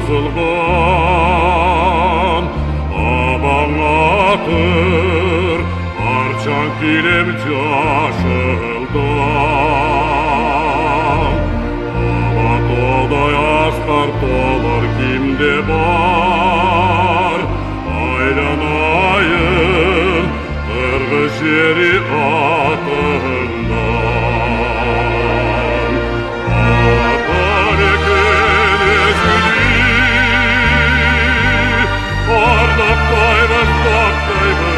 жазылған, абаңатыр арчан килем жашылдан. Алатаудай асқар толар кимде бар, айланайын қырғыз жері атыңдан. Атар екен өзіңді, ардақтаймыз, дақтаймыз.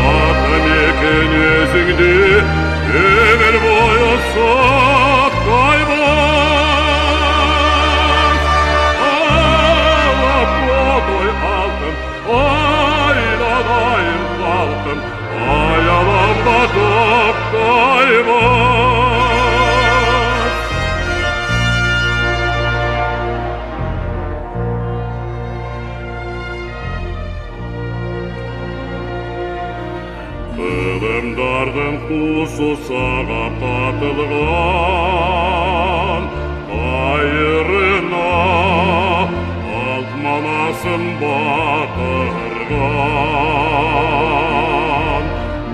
Атам екен өзіңді, өмір бойы сақтаймыз. Алатаудай алтын, айланайын халқым, аяланба тоқтаймыз. Қылымдардың қусы саға қатылған, айырына алт манасын батырған.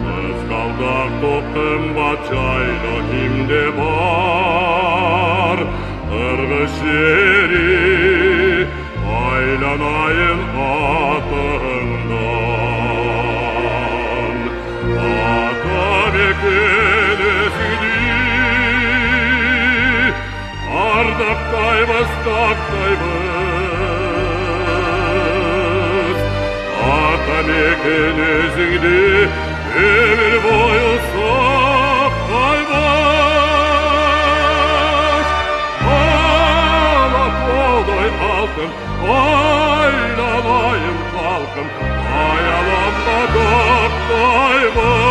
Қызғалдақ тоқтым батжайлы кимде бар, қырғыз жері айланайын атыңдан. Атам екен өзіңді, ардақтаймыз, дақтаймыз. Атам екен өзіңді, өмір бойы сақтаймыз. Алатаудай алтын, айланайын халқым, аяланба тоқтаймыз.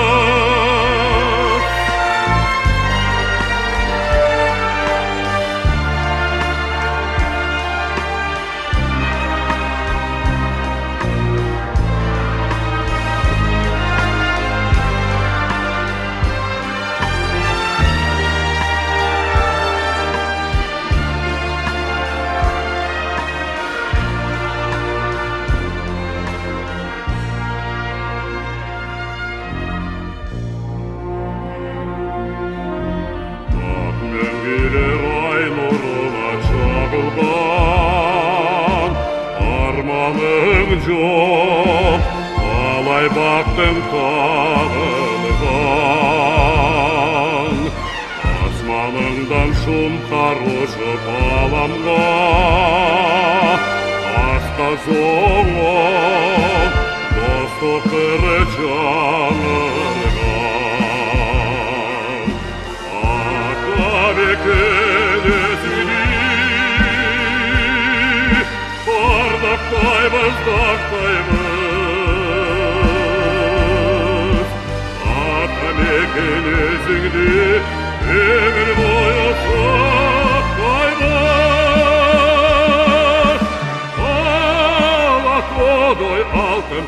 Арманың жоқ, қалай бақтың тағылған. Асманыңдан шұңқар ұшып аламға, асқа соңып достық қыры жаңырған. Атам екен өзіңді, ардақтаймыз, дақтаймыз. Атам екен өзіңді, өмір бойы сақтаймыз. Алатаудай алтын,